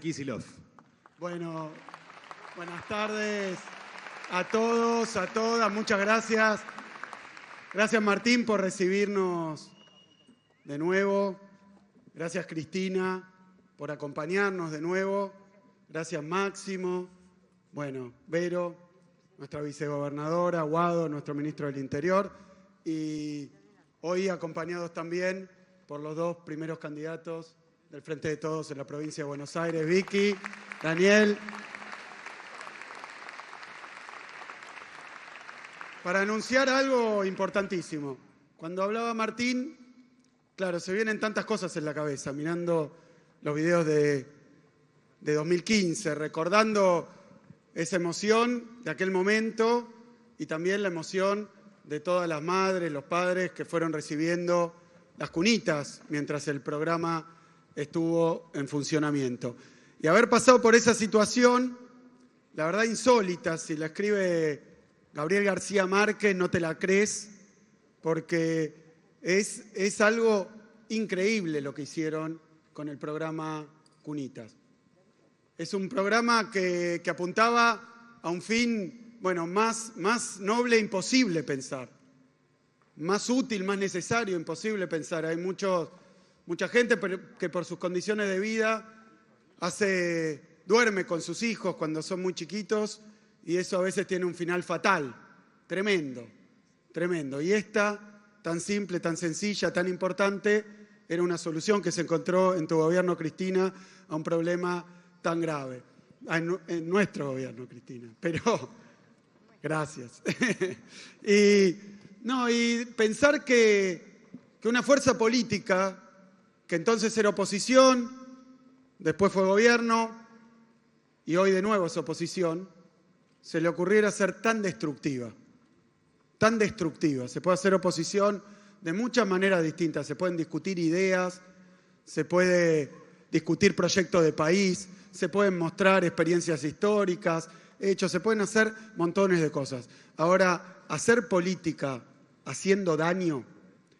Kicillof. Bueno, buenas tardes a todos, a todas. Muchas gracias. Gracias, Martín, por recibirnos de nuevo. Gracias, Cristina, por acompañarnos de nuevo. Gracias, Máximo. Bueno, Vero, nuestra vicegobernadora, Guado, nuestro ministro del Interior. Y hoy acompañados también por los dos primeros candidatos del Frente de Todos en la provincia de Buenos Aires, Vicky, Daniel. Para anunciar algo importantísimo. Cuando hablaba Martín, claro, se vienen tantas cosas en la cabeza, mirando los videos de 2015, recordando esa emoción de aquel momento y también la emoción de todas las madres, los padres que fueron recibiendo las cunitas mientras el programa estuvo en funcionamiento. Y haber pasado por esa situación, la verdad insólita, si la escribe Gabriel García Márquez, no te la crees, porque es algo increíble lo que hicieron con el programa Cunitas. Es un programa que apuntaba a un fin, bueno, más noble imposible pensar, más útil, más necesario imposible pensar. Hay mucha gente que por sus condiciones de vida duerme con sus hijos cuando son muy chiquitos y eso a veces tiene un final fatal, tremendo, tremendo. Y esta, tan simple, tan sencilla, tan importante, era una solución que se encontró en tu gobierno, Cristina, a un problema tan grave. En nuestro gobierno, Cristina, pero gracias. Y pensar que una fuerza política, que entonces era oposición, después fue gobierno y hoy de nuevo es oposición, se le ocurriera ser tan destructiva, tan destructiva. Se puede hacer oposición de muchas maneras distintas, se pueden discutir ideas, se puede discutir proyectos de país, se pueden mostrar experiencias históricas, hechos, se pueden hacer montones de cosas. Ahora, hacer política haciendo daño,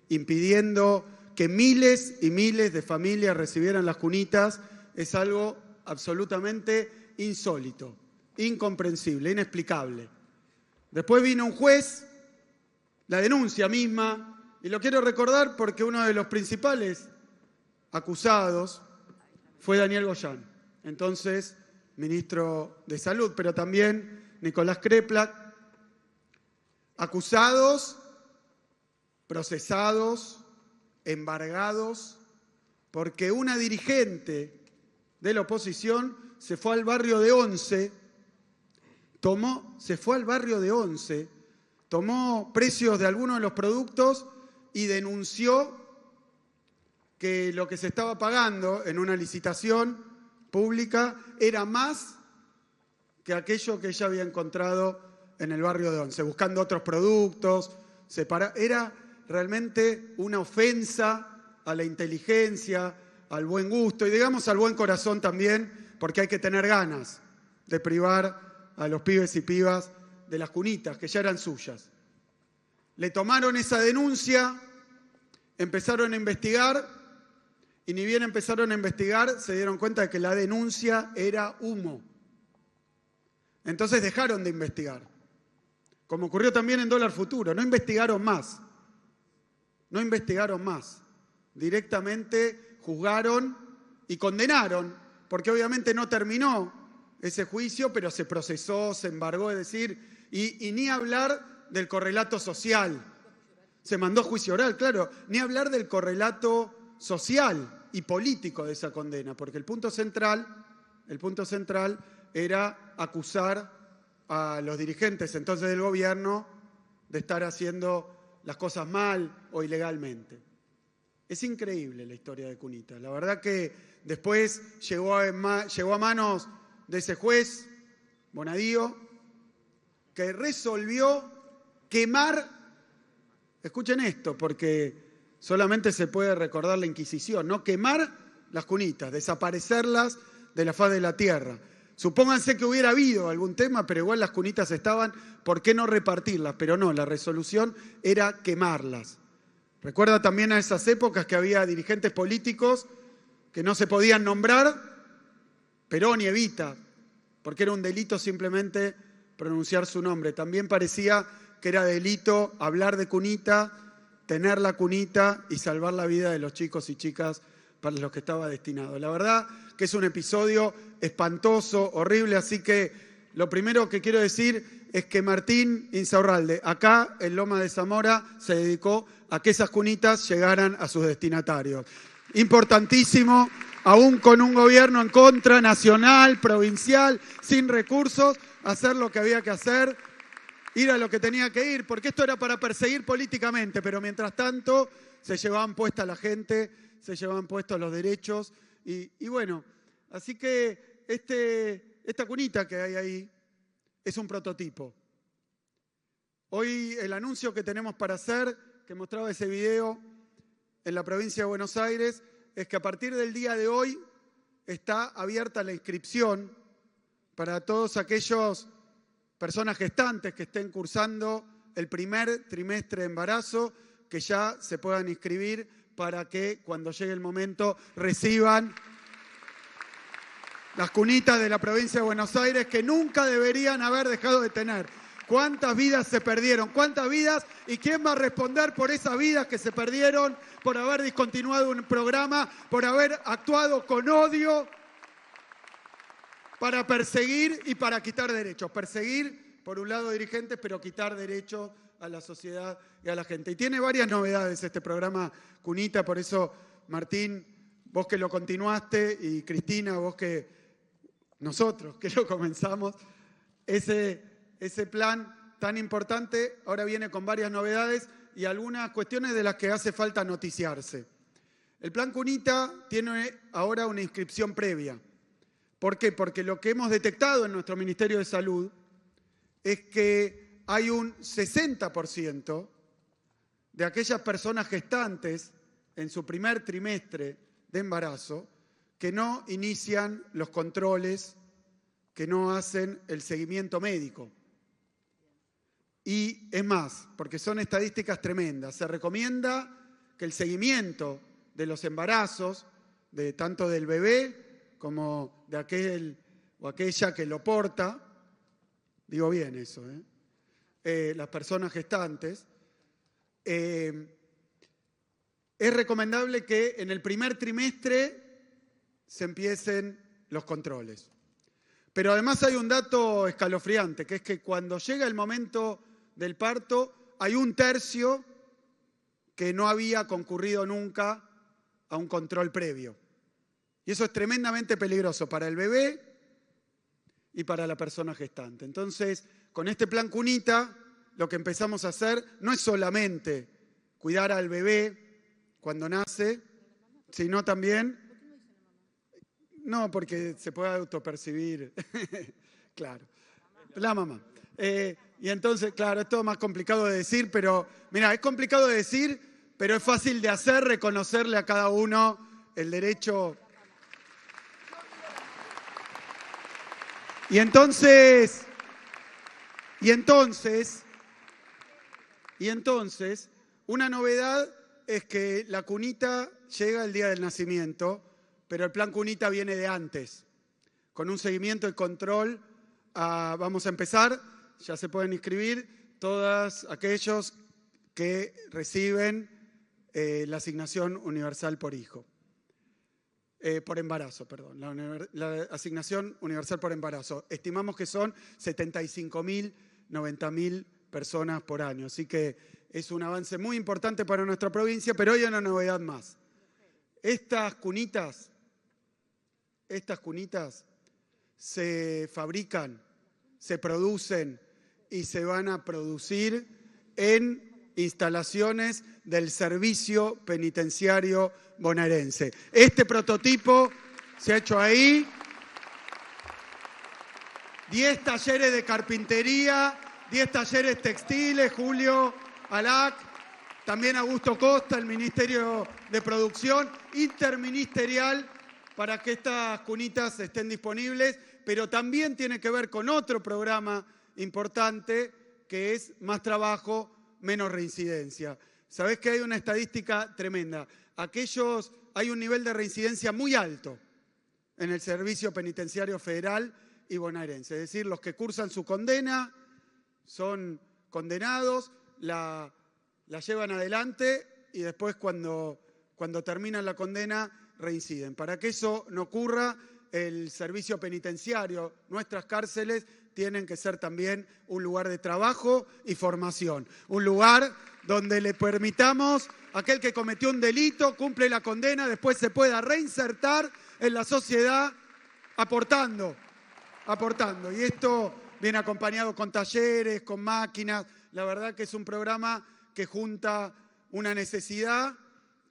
impidiendo que miles y miles de familias recibieran las cunitas, es algo absolutamente insólito, incomprensible, inexplicable. Después vino un juez, la denuncia misma, y lo quiero recordar porque uno de los principales acusados fue Daniel Goyan, entonces ministro de Salud, pero también Nicolás Kreplak, acusados, procesados, embargados, porque una dirigente de la oposición se fue al barrio de Once, tomó precios de algunos de los productos y denunció que lo que se estaba pagando en una licitación pública era más que aquello que ella había encontrado en el barrio de Once, buscando otros productos, era realmente una ofensa a la inteligencia, al buen gusto y digamos al buen corazón también, porque hay que tener ganas de privar a los pibes y pibas de las cunitas, que ya eran suyas. Le tomaron esa denuncia, empezaron a investigar y ni bien empezaron a investigar se dieron cuenta de que la denuncia era humo. Entonces dejaron de investigar, como ocurrió también en Dólar Futuro, no investigaron más. Directamente juzgaron y condenaron, porque obviamente no terminó ese juicio, pero se procesó, se embargó, es decir, y ni hablar del correlato social. Se mandó a juicio oral, claro, ni hablar del correlato social y político de esa condena, porque el punto central era acusar a los dirigentes entonces del gobierno de estar haciendo las cosas mal o ilegalmente. Es increíble la historia de Cunitas. La verdad que después llegó a manos de ese juez, Bonadío, que resolvió quemar, escuchen esto, porque solamente se puede recordar la Inquisición, ¿no? Quemar las cunitas, desaparecerlas de la faz de la tierra. Supónganse que hubiera habido algún tema, pero igual las cunitas estaban, ¿por qué no repartirlas? Pero no, la resolución era quemarlas. Recuerda también a esas épocas que había dirigentes políticos que no se podían nombrar, Perón y Evita, porque era un delito simplemente pronunciar su nombre. También parecía que era delito hablar de cunita, tener la cunita y salvar la vida de los chicos y chicas para los que estaba destinado. La verdad que es un episodio espantoso, horrible, así que lo primero que quiero decir es que Martín Insaurralde, acá en Loma de Zamora, se dedicó a que esas cunitas llegaran a sus destinatarios. Importantísimo, aún con un gobierno en contra, nacional, provincial, sin recursos, hacer lo que había que hacer, ir a lo que tenía que ir, porque esto era para perseguir políticamente, pero mientras tanto se llevaban puesta la gente, se llevaban puestos los derechos, y bueno, así que esta cunita que hay ahí es un prototipo. Hoy el anuncio que tenemos para hacer, que mostraba ese video en la provincia de Buenos Aires, es que a partir del día de hoy está abierta la inscripción para todos aquellos personas gestantes que estén cursando el primer trimestre de embarazo, que ya se puedan inscribir para que cuando llegue el momento reciban las cunitas de la provincia de Buenos Aires que nunca deberían haber dejado de tener. ¿Cuántas vidas se perdieron? ¿Cuántas vidas? ¿Y quién va a responder por esas vidas que se perdieron, por haber discontinuado un programa, por haber actuado con odio para perseguir y para quitar derechos? Perseguir, por un lado, dirigentes, pero quitar derechos a la sociedad y a la gente. Y tiene varias novedades este programa Cunita, por eso, Martín, vos que lo continuaste, y Cristina, vos que nosotros que lo comenzamos, ese plan tan importante ahora viene con varias novedades y algunas cuestiones de las que hace falta noticiarse. El plan Cunita tiene ahora una inscripción previa. ¿Por qué? Porque lo que hemos detectado en nuestro Ministerio de Salud es que hay un 60% de aquellas personas gestantes en su primer trimestre de embarazo que no inician los controles, que no hacen el seguimiento médico. Y es más, porque son estadísticas tremendas, se recomienda que el seguimiento de los embarazos, tanto del bebé como de aquel o aquella que lo porta, digo bien eso, las personas gestantes, es recomendable que en el primer trimestre se empiecen los controles. Pero además hay un dato escalofriante, que es que cuando llega el momento del parto, hay 1/3 que no había concurrido nunca a un control previo. Y eso es tremendamente peligroso para el bebé y para la persona gestante. Entonces, con este plan Cunita, lo que empezamos a hacer no es solamente cuidar al bebé cuando nace, sino también... No, porque se puede autopercibir. Claro, la mamá. Y entonces, claro, es todo más complicado de decir, pero mira, es complicado de decir, pero es fácil de hacer, reconocerle a cada uno el derecho. Y entonces, una novedad es que la cunita llega el día del nacimiento, pero el plan Cunita viene de antes, con un seguimiento y control. Vamos a empezar, ya se pueden inscribir todos aquellos que reciben la asignación universal por hijo, por embarazo, perdón, la asignación universal por embarazo. Estimamos que son 75.000, 90.000 personas por año, así que es un avance muy importante para nuestra provincia, pero hoy hay una novedad más. Estas cunitas se fabrican, se producen y se van a producir en instalaciones del Servicio Penitenciario Bonaerense. Este prototipo se ha hecho ahí. 10 talleres de carpintería, 10 talleres textiles, Julio Alac, también Augusto Costa, el Ministerio de Producción, interministerial, para que estas cunitas estén disponibles, pero también tiene que ver con otro programa importante, que es Más Trabajo, Menos Reincidencia. Sabés que hay una estadística tremenda. Hay un nivel de reincidencia muy alto en el Servicio Penitenciario Federal y bonaerense. Es decir, los que cursan su condena son condenados, la llevan adelante y después cuando terminan la condena reinciden. Para que eso no ocurra, el servicio penitenciario, nuestras cárceles, tienen que ser también un lugar de trabajo y formación. Un lugar donde le permitamos a aquel que cometió un delito, cumple la condena, después se pueda reinsertar en la sociedad aportando. Y esto viene acompañado con talleres, con máquinas. La verdad que es un programa que junta una necesidad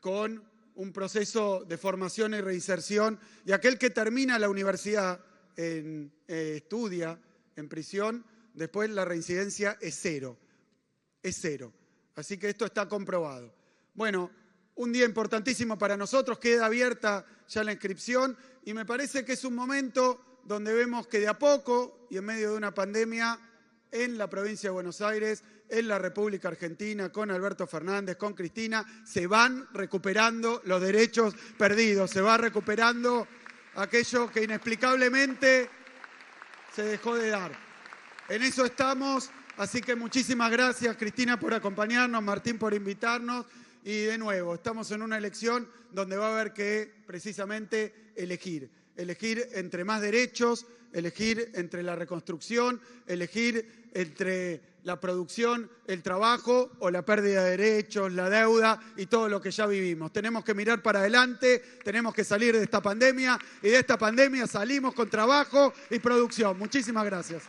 con un proceso de formación y reinserción. Y aquel que termina la universidad, estudia en prisión, después la reincidencia es cero. Es cero. Así que esto está comprobado. Bueno, un día importantísimo para nosotros, queda abierta ya la inscripción y me parece que es un momento donde vemos que de a poco y en medio de una pandemia en la provincia de Buenos Aires, en la República Argentina, con Alberto Fernández, con Cristina, se van recuperando los derechos perdidos, se va recuperando aquello que inexplicablemente se dejó de dar. En eso estamos, así que muchísimas gracias, Cristina, por acompañarnos, Martín, por invitarnos. Y de nuevo, estamos en una elección donde va a haber que precisamente elegir entre más derechos, elegir entre la reconstrucción, elegir entre la producción, el trabajo o la pérdida de derechos, la deuda y todo lo que ya vivimos. Tenemos que mirar para adelante, tenemos que salir de esta pandemia y de esta pandemia salimos con trabajo y producción. Muchísimas gracias.